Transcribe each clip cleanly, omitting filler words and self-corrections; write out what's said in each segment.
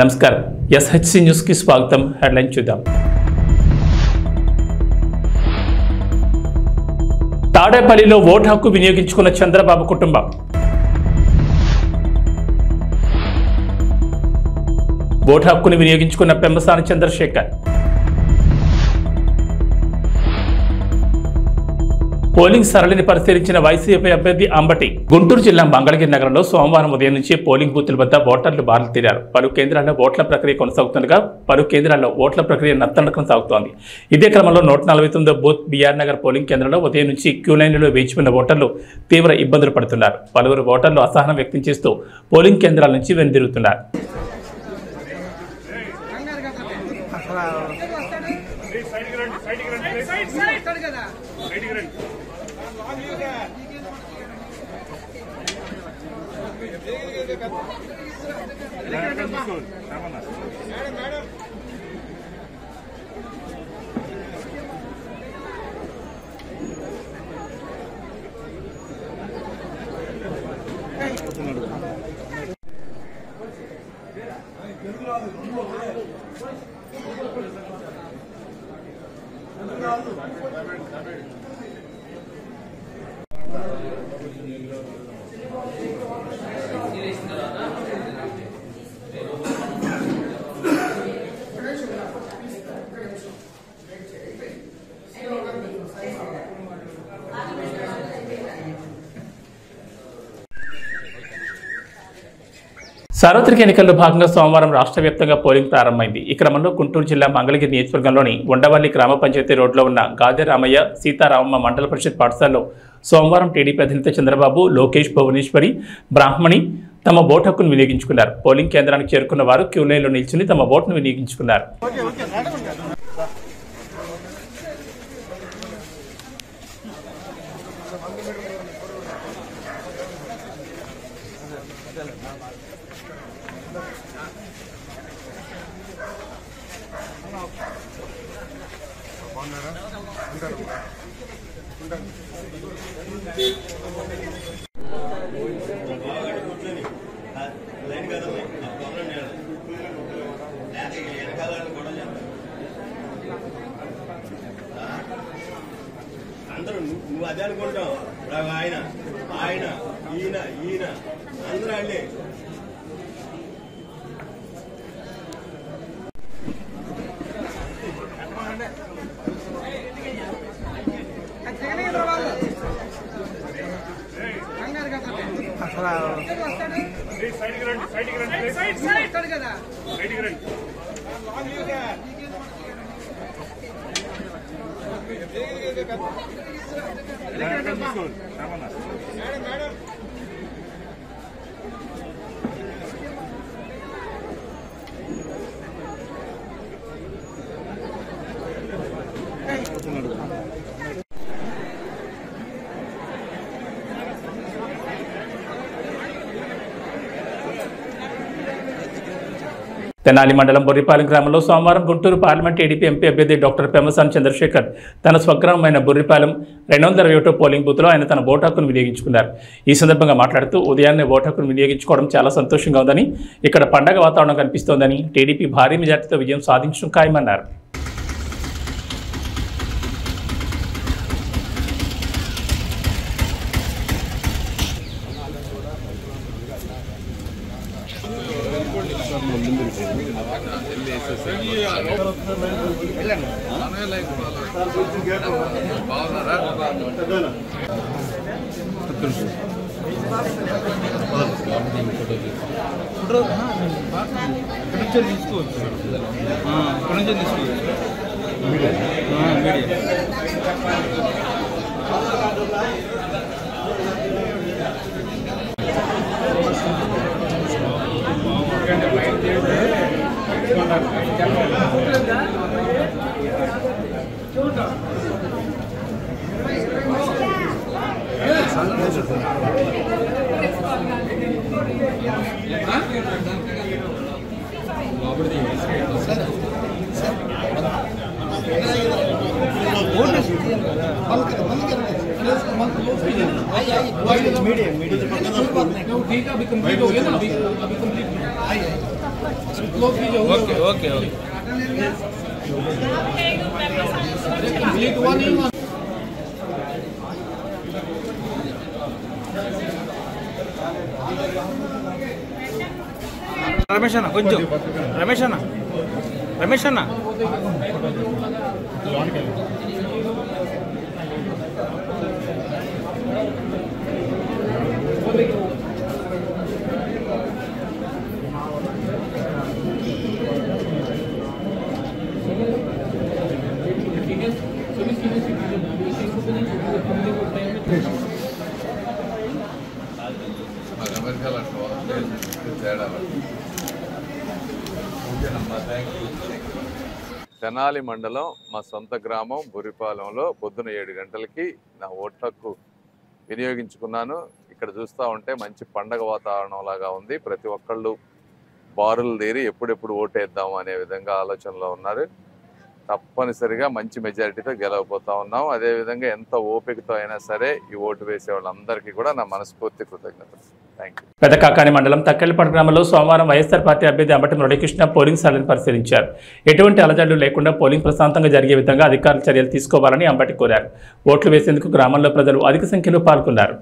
నమస్కారం SHC news కి స్వాగతం. హెడ్లైన్ చూద్దాం. తాడేపల్లిలో ఓటు హక్కు వినియోగించుకున్న చంద్రబాబు కుటుంబం. ఓటు హక్కును వినియోగించుకున్న పెమ్మసాని చంద్రశేఖర్. పోలింగ్ సరళిని పరిశీలించిన వైసీపీ అభ్యర్థి అంబటి. గుంటూరు జిల్లా మంగళగిరి నగరంలో సోమవారం ఉదయం నుంచి పోలింగ్ బూతుల వద్ద ఓటర్లు బారులు తీరారు. పలు కేంద్రాల్లో ఓట్ల ప్రక్రియ కొనసాగుతుండగా పలు కేంద్రాల్లో ఓట్ల ప్రక్రియ నత్తనడకం సాగుతోంది. ఇదే క్రమంలో 149వ బూత్ బీఆర్ నగర్ పోలింగ్ కేంద్రంలో ఉదయం నుంచి క్యూ లైన్లలో వేచి ఉన్న ఓటర్లు తీవ్ర ఇబ్బందులు పడుతున్నారు. పలువురు ఓటర్లు అసహనం వ్యక్తం చేస్తూ పోలింగ్ కేంద్రాల నుంచి వెనుదిరుగుతున్నారు. సార్వత్రిక ఎన్నికల్లో భాగంగా సోమవారం రాష్ట్ర వ్యాప్తంగా పోలింగ్ ప్రారంభమైంది. ఈ క్రమంలో గుంటూరు జిల్లా మంగళగిరి నియోజకవర్గంలోని ఉండవల్లి గ్రామ పంచాయతీ రోడ్లో ఉన్న గాదె రామయ్య సీతారామమ్మ మండల పరిషత్ పాఠశాలలో సోమవారం టీడీపీ అధినేత చంద్రబాబు, లోకేష్, భువనేశ్వరి, బ్రాహ్మణి తమ ఓటు హక్కును వినియోగించుకున్నారు. పోలింగ్ కేంద్రానికి చేరుకున్న వారు క్యూ లైన్లో నిల్చుని తమ ఓటును వినియోగించుకున్నారు. అందరూ నువ్వు అదే అనుకుంటావు. ఆయన ఆయన ఈయన ఈయన అందరూ అండి. తెనాలి మండలం బొర్రిపాలెం గ్రామంలో సోమవారం గుంటూరు పార్లమెంట్ టీడీపీ ఎంపీ అభ్యర్థి డాక్టర్ పెమ్మసాని చంద్రశేఖర్ తన స్వగ్రామమైన బొర్రిపాలెం 221వ పోలింగ్ బూత్లో ఆయన తన ఓటు హక్కును వినియోగించుకున్నారు. ఈ సందర్భంగా మాట్లాడుతూ ఉదయాన్నే ఓటు హక్కును వినియోగించుకోవడం చాలా సంతోషంగా ఉందని, ఇక్కడ పండగ వాతావరణం కనిపిస్తోందని, టీడీపీ భారీ మెజార్టీతో విజయం సాధించడం ఖాయమన్నారు. రమేష్ అన్న కొంచెం రమేష్ అన్న తెనాలి మండలం మా సొంత గ్రామం బురిపాలెంలో పొద్దున 7 గంటలకి నా ఓటు హక్కు వినియోగించుకున్నాను. ఇక్కడ చూస్తూ ఉంటే మంచి పండగ వాతావరణం లాగా ఉంది. ప్రతి ఒక్కళ్ళు బారులు తీరి ఎప్పుడెప్పుడు ఓటేద్దాం అనే విధంగా ఆలోచనలో ఉన్నారు. తప్పనిసరిగా మంచి మెజారిటీతో గెలవబోతా ఉన్నాం. అదేవిధంగా ఎంత ఓపికతో అయినా సరే ఈ ఓటు వేసే వాళ్ళందరికీ కూడా నా మనస్ఫూర్తి కృతజ్ఞతలు. Thank you. పెదకాకాని మండలం తక్కెళ్లపాడు గ్రామంలో సోమవారం వైఎస్ఆర్ పార్టీ అభ్యర్థి అంబటి మురళీకృష్ణ పోలింగ్ సరళిని పరిశీలించారు. ఎటువంటి అలజడులు లేకుండా పోలింగ్ ప్రశాంతంగా జరిగే విధంగా అధికారులు చర్యలు తీసుకోవాలని అంబటి కోరారు. ఓట్లు వేసేందుకు గ్రామంలో ప్రజలు అధిక సంఖ్యలో పాల్గొన్నారు.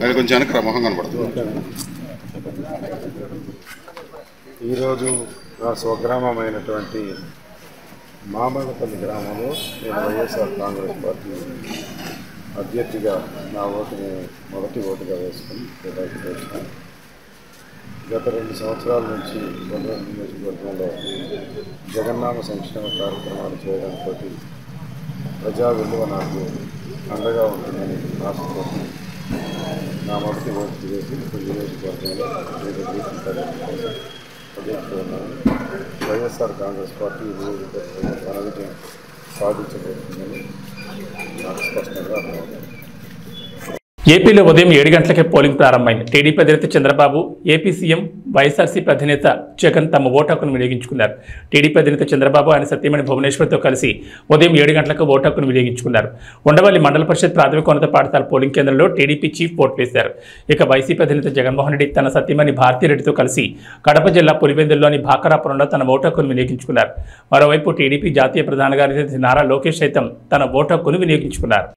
అది కొంచెం వెనక మొహం కనపడుతుంది. ఈరోజు నా స్వగ్రామమైనటువంటి మామల్లపల్లి గ్రామంలో నేను వైఎస్ఆర్ కాంగ్రెస్ పార్టీ అభ్యర్థిగా నా ఓటుని మొదటి ఓటుగా వేసుకుని కేటాయించాను. గత 2 సంవత్సరాల నుంచి కొండవరం నియోజకవర్గంలో జగన్నామ సంక్షేమ కార్యక్రమాలు చేయడంతో ప్రజా విలువ నాకు అండగా ఉంటుందని ఆశతో నా మొదటి ఓటు వేసి నియోజకవర్గంలో వైఎస్ఆర్ కాంగ్రెస్ పార్టీ నియోజకవర్గంలో ఘన విజయం సాధించబోతుందని నాకు స్పష్టంగా అర్థమవుతుంది. ఏపీలో ఉదయం 7 గంటలకే పోలింగ్ ప్రారంభమైంది. టీడీపీ అధినేత చంద్రబాబు, ఏపీ సీఎం వైఎస్ఆర్సీపీ అధినేత జగన్ తమ ఓటు హక్కును వినియోగించుకున్నారు. టీడీపీ అధినేత చంద్రబాబు ఆయన సతీమణి భువనేశ్వర్తో కలిసి ఉదయం 7 గంటలకు ఓటు హక్కును వినియోగించుకున్నారు. ఉండవల్లి మండల పరిషత్ ప్రాథమికోన్నత పాఠశాల పోలింగ్ కేంద్రంలో టీడీపీ చీఫ్ ఓటు వేశారు. ఇక వైసీపీ అధినేత జగన్మోహన్ రెడ్డి తన సతీమణి భారతీరెడ్డితో కలిసి కడప జిల్లా పులివెందుల్లోని భాకరాపురంలో తన ఓటు హక్కును వినియోగించుకున్నారు. మరోవైపు టీడీపీ జాతీయ ప్రధాన కార్యదర్శి నారా లోకేష్ సైతం తన ఓటు హక్కును వినియోగించుకున్నారు.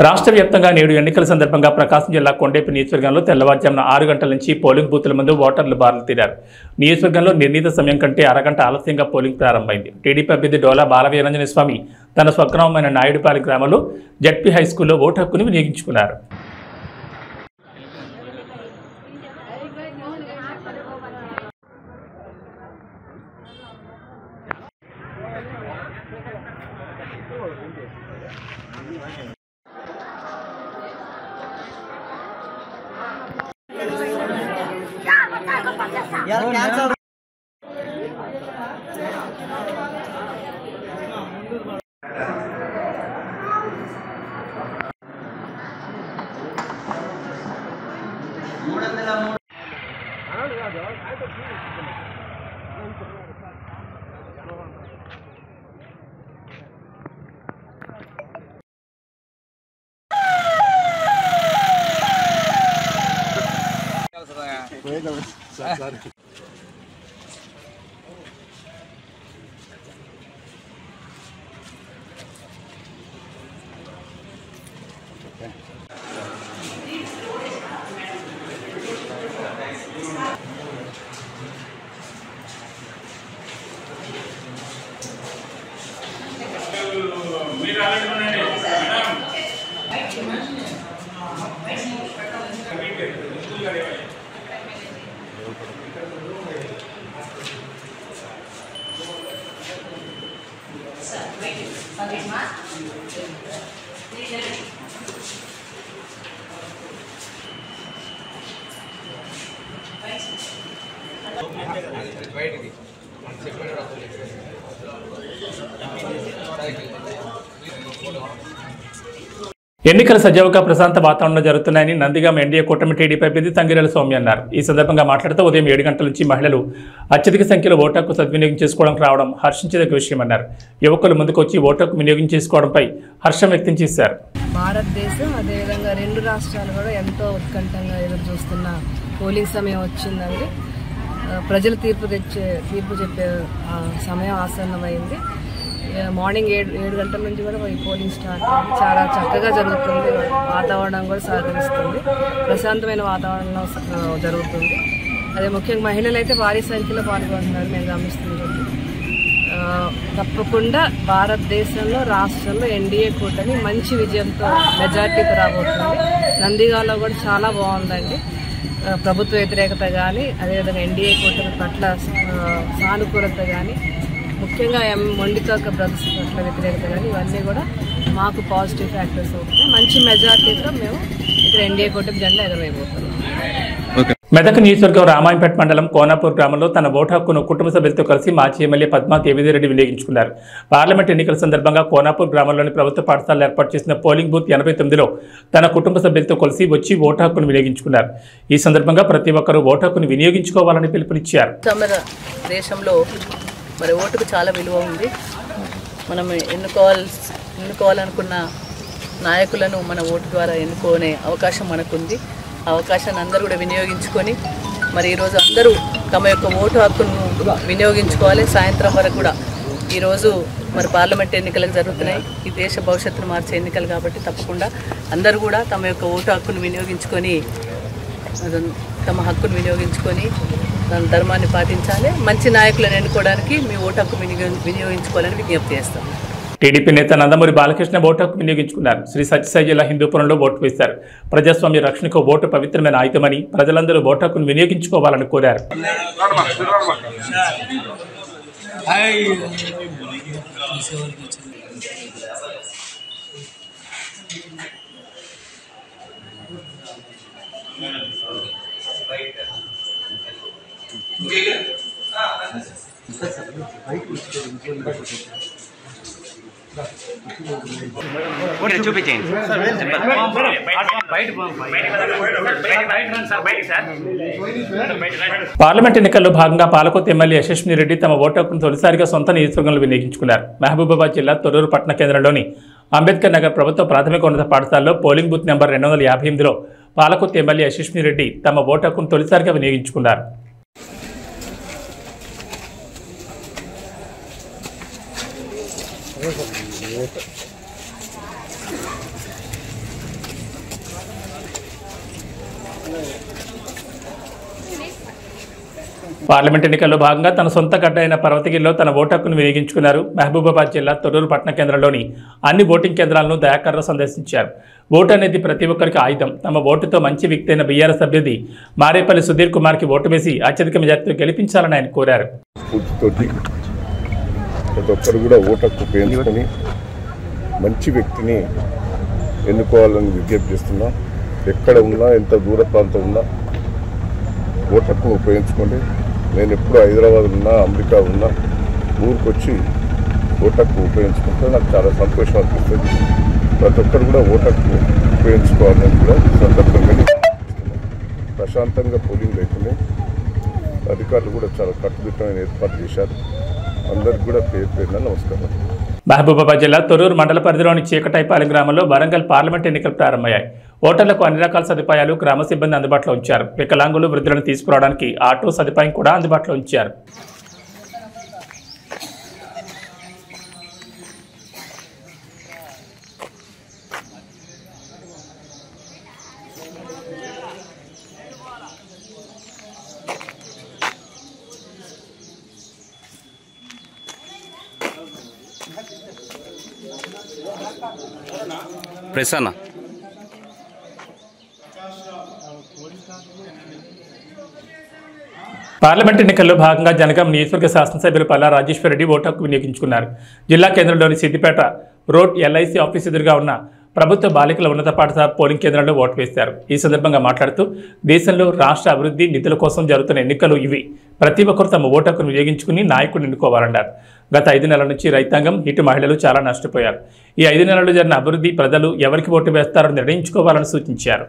రాష్ట్ర వ్యాప్తంగా నేడు ఎన్నికల సందర్భంగా ప్రకాశం జిల్లా కొండేపి నియోజకవర్గంలో తెల్లవారుజామున 6 గంటల నుంచి పోలింగ్ బూతుల ముందు ఓటర్లు బారులు తీరారు. నియోజకవర్గంలో నిర్ణీత సమయం కంటే అరగంట ఆలస్యంగా పోలింగ్ ప్రారంభమైంది. టీడీపీ అభ్యర్థి డోలా బాలవీరాంజన స్వామి తన స్వగ్రామమైన నాయుడుపాలెం గ్రామంలో జడ్పీ హైస్కూల్లో ఓటు హక్కును వినియోగించుకున్నారు. ఎన్నికల సజావుగా ప్రశాంత వాతావరణంలో జరుగుతున్నాయని నందిగామ ఎన్డీఏ కూటమి టీడీపీ అభ్యర్థి తంగిరెల సౌమ్య అన్నారు. ఈ సందర్భంగా మాట్లాడుతూ ఉదయం 7 గంటల నుంచి మహిళలు అత్యధిక సంఖ్యలో ఓటు హక్కు సద్వినియోగం చేసుకోవడానికి రావడం హర్షించదగ్గ విషయమన్నారు. యువకులు ముందుకు వచ్చి ఓటు హక్కు వినియోగం చేసుకోవడంపై హర్షం వ్యక్తం చేశారు. భారతదేశం అదేవిధంగా 2 రాష్ట్రాలు కూడా ఎంతో ఉత్కంఠంగా ఎదురు చూస్తున్న పోలింగ్ సమయం వచ్చిందండి. ప్రజలు తీర్పు చెప్పే సమయం ఆసన్నమైంది. మార్నింగ్ 7 గంటల నుంచి కూడా ఈ పోలింగ్ స్టార్ట్ అయింది. చాలా చక్కగా జరుగుతుంది. వాతావరణం కూడా సహకరిస్తుంది. ప్రశాంతమైన వాతావరణంలో జరుగుతుంది. అదే ముఖ్యంగా మహిళలు అయితే భారీ సంఖ్యలో పాల్గొంటున్నారు. నేను గమనిస్తున్నాను. తప్పకుండా భారతదేశంలో రాష్ట్రంలో ఎన్డీఏ కూటమి మంచి విజయంతో మెజార్టీతో రాబోతుంది. నందిగాలో కూడా చాలా బాగుందండి. ప్రభుత్వ వ్యతిరేకత కానీ అదేవిధంగా ఎన్డీఏ కూటమి పట్ల సానుకూలత కానీ ముఖ్యంగా మొండితోక బ్రదర్స్ పట్ల వ్యతిరేకత కానీ ఇవన్నీ కూడా మాకు పాజిటివ్ ఫ్యాక్టర్స్ అవుతాయి. మంచి మెజార్టీతో మేము ఇక్కడ ఎన్డీఏ కూటమి జెండా ఎగరవేయబోతున్నాం. మెదక్ నియోజకవర్గం రామాయంపేట మండలం కోనాపూర్ గ్రామంలో తన ఓటు హక్కును కుటుంబ సభ్యులతో కలిసి మాజీ ఎమ్మెల్యే పద్మా దేవిరెడ్డి వినియోగించుకున్నారు. పార్లమెంట్ ఎన్నికల సందర్భంగా కోనాపూర్ గ్రామంలోని ప్రభుత్వ పాఠశాలలో ఏర్పాటు చేసిన పోలింగ్ బూత్ 89లో తన కుటుంబ సభ్యులతో కలిసి వచ్చి ఓటు హక్కును వినియోగించుకున్నారు. ఈ సందర్భంగా ప్రతి ఒక్కరూ ఓటు హక్కును వినియోగించుకోవాలని పిలుపునిచ్చారు. దేశంలో మరి ఓటుకు చాలా విలువ ఉంది. మనం ఎన్నుకోవాలనుకున్న నాయకులను మన ఓటు ద్వారా ఎన్నుకునే అవకాశం మనకుంది. ఆ అవకాశాన్ని అందరూ కూడా వినియోగించుకొని మరి ఈరోజు అందరూ తమ యొక్క ఓటు హక్కును వినియోగించుకోవాలి. సాయంత్రం వరకు కూడా ఈరోజు మరి పార్లమెంట్ ఎన్నికలకు జరుగుతున్నాయి. ఈ దేశ భవిష్యత్తును మార్చే ఎన్నికలు కాబట్టి తప్పకుండా అందరూ కూడా తమ యొక్క ఓటు హక్కును వినియోగించుకొని తమ హక్కును వినియోగించుకొని తన ధర్మాన్ని పాటించాలి. మంచి నాయకులను ఎన్నుకోవడానికి మీ ఓటు హక్కు వినియోగించుకోవాలని విజ్ఞప్తి చేస్తాం. టీడీపీ నేత నందమూరి బాలకృష్ణ ఓటు హక్కు వినియోగించుకున్నారు. శ్రీ సత్యసాయి జిల్లా హిందూపురంలో ఓటు వేశారు. ప్రజాస్వామ్య రక్షణకు ఓటు పవిత్రమైన ఆయుధమని ప్రజలందరూ ఓటు హక్కును వినియోగించుకోవాలని కోరారు. పార్లమెంట్ ఎన్నికల్లో భాగంగా పాలకొత్త ఎమ్మెల్యే యశస్విని రెడ్డి తమ ఓటు హక్కును తొలిసారిగా సొంత నియోజకవర్గంలో వినియోగించుకున్నారు. మహబూబాబాద్ జిల్లా తొర్రూరు పట్టణ కేంద్రంలోని అంబేద్కర్ నగర్ ప్రభుత్వ ప్రాథమిక ఉన్నత పాఠశాలలో పోలింగ్ బూత్ నెంబర్ 258లో పాలకొత్త ఎమ్మెల్యే యశస్విని రెడ్డి తమ ఓటు హక్కును తొలిసారిగా వినియోగించుకున్నారు. పార్లమెంట్ ఎన్నికల్లో భాగంగా తన సొంత గడ్డ అయిన పర్వతగిరిలో తన ఓటు హక్కును వినియోగించుకున్నారు. మహబూబాబాద్ జిల్లా తొర్రూరు పట్టణ కేంద్రంలోని అన్ని ఓటింగ్ కేంద్రాలను దయాకర్రావు సందర్శించారు. ఓటు అనేది ప్రతి ఒక్కరికి ఆయుధం. తమ ఓటుతో మంచి వ్యక్తి అయిన బీఆర్ఎస్ అభ్యర్థి మారేపల్లి సుధీర్ కుమార్కి ఓటు వేసి అత్యధిక మెజార్టీతో గెలిపించాలని ఆయన కోరారు. ప్రతి ఒక్కరు కూడా ఓటు హక్కు ఉపయోగించుకొని మంచి వ్యక్తిని ఎన్నుకోవాలని విజ్ఞప్తి చేస్తున్నా. ఎక్కడ ఉన్నా ఎంత దూర ప్రాంతం ఉన్నా ఓటు హక్కు ఉపయోగించుకోండి. నేను ఎప్పుడు హైదరాబాద్ ఉన్నా, అమెరికా ఉన్నా, ఊరికొచ్చి ఓటు హక్కు ఉపయోగించుకుంటే నాకు చాలా సంతోషం అనిపిస్తుంది. ప్రతి ఒక్కరు కూడా ఓటు హక్కు ఉపయోగించుకోవాలని కూడా సందర్భంగా ప్రశాంతంగా పోలింగ్ లేకుండా అధికారులు కూడా చాలా కట్టుదిట్టమైన ఏర్పాటు చేశారు. అందరికి కూడా పేరు పేరున నమస్కారం. మహబూబాబాద్ జిల్లా తొర్రూరు మండల పరిధిలోని చీకటైపాలెం గ్రామంలో వరంగల్ పార్లమెంట్ ఎన్నికలు ప్రారంభమయ్యాయి. ఓటర్లకు అన్ని రకాల సదుపాయాలు గ్రామ సిబ్బంది అందుబాటులో ఉంచారు. వికలాంగులు, వృద్ధులను తీసుకురావడానికి ఆటో సదుపాయం కూడా అందుబాటులో ఉంచారు. ప్రసన్న పార్లమెంట్ ఎన్నికల్లో భాగంగా జనగాం నియోజకవర్గ శాసనసభ్యులు పల్లా రాజేశ్వర రెడ్డి ఓటు హక్కు వినియోగించుకున్నారు. జిల్లా కేంద్రంలోని సిద్దిపేట రోడ్ ఎల్ఐసి ఆఫీస్ ఎదురుగా ఉన్న ప్రభుత్వ బాలికల ఉన్నత పాఠశాల పోలింగ్ కేంద్రంలో ఓటు వేశారు. ఈ సందర్భంగా మాట్లాడుతూ దేశంలో రాష్ట్ర అభివృద్ధి నిధుల కోసం జరుగుతున్న ఎన్నికలు ఇవి. ప్రతి ఒక్కరు తమ ఓటు హక్కును వినియోగించుకుని నాయకుడిని ఎన్నుకోవాలన్నారు. గత 5 నెలల నుంచి రైతాంగం, ఇటు మహిళలు చాలా నష్టపోయారు. ఈ 5 నెలల్లో జరిగిన అభివృద్ధి ప్రజలు ఎవరికి ఓటు వేస్తారో నిర్ణయించుకోవాలని సూచించారు.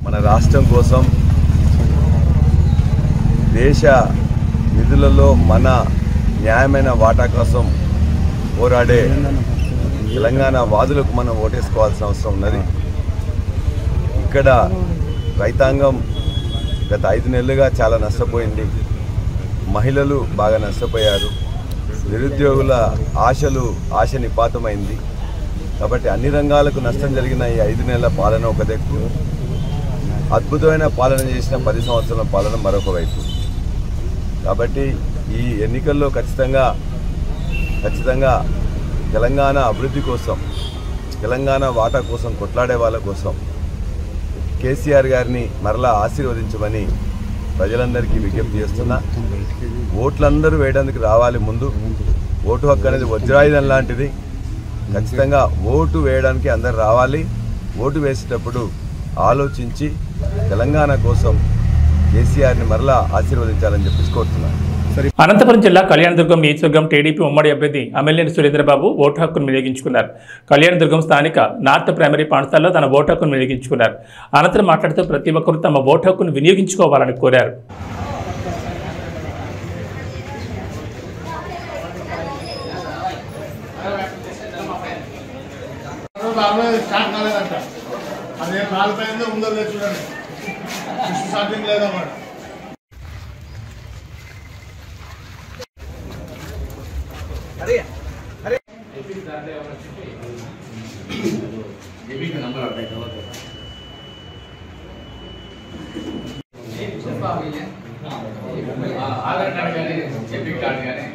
మన రాష్ట్రం కోసం, దేశ నిధులలో మన న్యాయమైన వాటా కోసం పోరాడే తెలంగాణ వాదులకు మనం ఓటేసుకోవాల్సిన అవసరం ఉన్నది. ఇక్కడ రైతాంగం గత 5 నెలలుగా చాలా నష్టపోయింది. మహిళలు బాగా నష్టపోయారు. నిరుద్యోగుల ఆశ నిపాతమైంది. కాబట్టి అన్ని రంగాలకు నష్టం జరిగిన ఈ 5 నెలల పాలన ఒక దిక్కు, అద్భుతమైన పాలన చేసిన 10 సంవత్సరాల పాలన మరొక వైపు. కాబట్టి ఈ ఎన్నికల్లో ఖచ్చితంగా తెలంగాణ అభివృద్ధి కోసం, తెలంగాణ వాటా కోసం కొట్లాడే వాళ్ళ కోసం కేసీఆర్ గారిని మరలా ఆశీర్వదించమని ప్రజలందరికీ విజ్ఞప్తి చేస్తున్నా. ఓట్లందరూ వేయడానికి రావాలి. ముందు ఓటు హక్కు అనేది వజ్రాయుధం లాంటిది. ఖచ్చితంగా ఓటు వేయడానికి అందరు రావాలి. ఓటు వేసేటప్పుడు ఆలోచించి తెలంగాణ కోసం కేసీఆర్ని మరలా ఆశీర్వదించాలని చెప్పి కోరుతున్నాను. అనంతపురం జిల్లా కళ్యాణదుర్గం నియోజకవర్గం టీడీపీ ఉమ్మడి అభ్యర్థి అమెల్యేని సురేంద్రబాబు ఓటు హక్కును వినియోగించుకున్నారు. కళ్యాణదుర్గం స్థానిక నార్త్ ప్రైమరీ పాఠశాలలో తన ఓటు హక్కును వినియోగించుకున్నారు. అనంతరం మాట్లాడుతూ ప్రతి ఒక్కరూ తమ ఓటు హక్కును వినియోగించుకోవాలని కోరారు. అదే 4 ఉందో లేదు చూడండి, స్టార్టింగ్ లేదన్నమాట. ఆధార్ కార్డు కానీ డెబిట్ కార్డు కానీ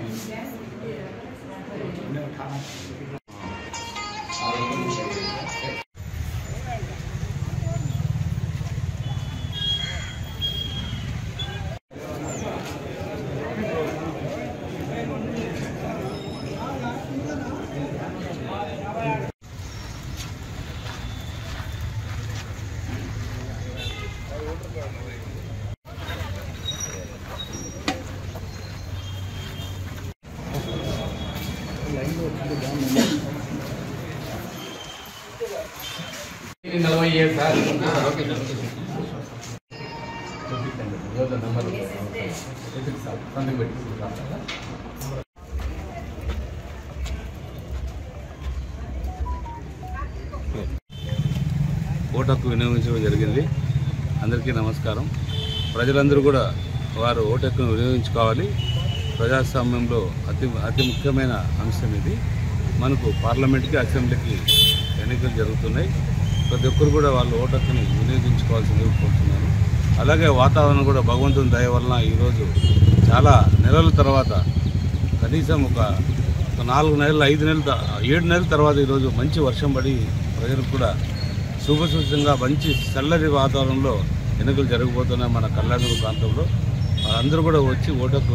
ఓటు హక్కు వినియోగించడం జరిగింది. అందరికీ నమస్కారం. ప్రజలందరూ కూడా వారు ఓటు హక్కును వినియోగించుకోవాలి. ప్రజాస్వామ్యంలో అతి ముఖ్యమైన అంశం ఇది. మనకు పార్లమెంట్కి, అసెంబ్లీకి ఎన్నికలు జరుగుతున్నాయి. ప్రతి ఒక్కరు కూడా వాళ్ళు ఓటు హక్కుని వినియోగించుకోవాల్సింది కోరుతున్నాను. అలాగే వాతావరణం కూడా భగవంతుని దయ వలన ఈరోజు చాలా నెలల తర్వాత, కనీసం ఒక 4 నెలలు, 5 నెలలు, 7 నెలల తర్వాత ఈరోజు మంచి వర్షం పడి ప్రజలకు కూడా శుభసూచంగా మంచి చల్లటి వాతావరణంలో ఎన్నికలు జరగబోతున్నాయి మన కళ్యాణదుర్గ ప్రాంతంలో. అందరూ కూడా వచ్చి ఓటు హక్కు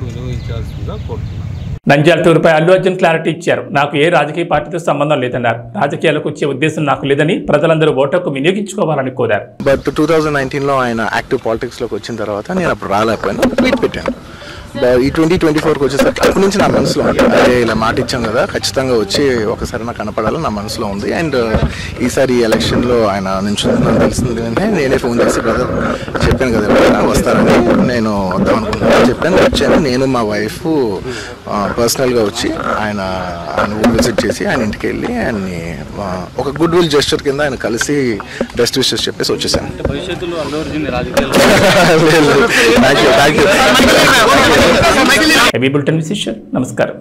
వినియోగించాల్సిందిగా కోరుతున్నాను. నంద్యాల టూర్పై అల్లు అర్జున్ క్లారిటీ ఇచ్చారు. నాకు ఏ రాజకీయ పార్టీతో సంబంధం లేదన్నారు. రాజకీయాలకు వచ్చే ఉద్దేశం నాకు లేదని ప్రజలందరూ ఓటు హక్కు వినియోగించుకోవాలని కోరారు. బట్ 2019లో ఆయన యాక్టివ్ పాలిటిక్స్లోకి వచ్చిన తర్వాత నేను అప్పుడు రాలేకపోయాను, ట్వీట్ పెట్టాను. ఈ 2024కి వచ్చేసరికి అప్పటి నుంచి నా మనసులో ఉంది, అదే ఇలా మాట ఇచ్చాం కదా, ఖచ్చితంగా వచ్చి ఒకసారి నాకు కనపడాలని నా మనసులో ఉంది. అండ్ ఈసారి ఈ ఎలక్షన్లో ఆయన నిల్చుంటుందని తెలిసింది అంటే నేనే ఫోన్ చేసి బ్రదర్ చెప్పాను కదా వస్తారని, నేను వద్దాం అనుకుంటున్నాను చెప్పాను. వచ్చాను. నేను మా వైఫ్ పర్సనల్గా వచ్చి ఆయన విజిట్ చేసి ఆయన ఇంటికి వెళ్ళి ఆయన్ని ఒక గుడ్ విల్ జెస్చర్ కింద ఆయన కలిసి బెస్ట్ విషెస్ చెప్పేసి వచ్చేసాను. నమస్కారం.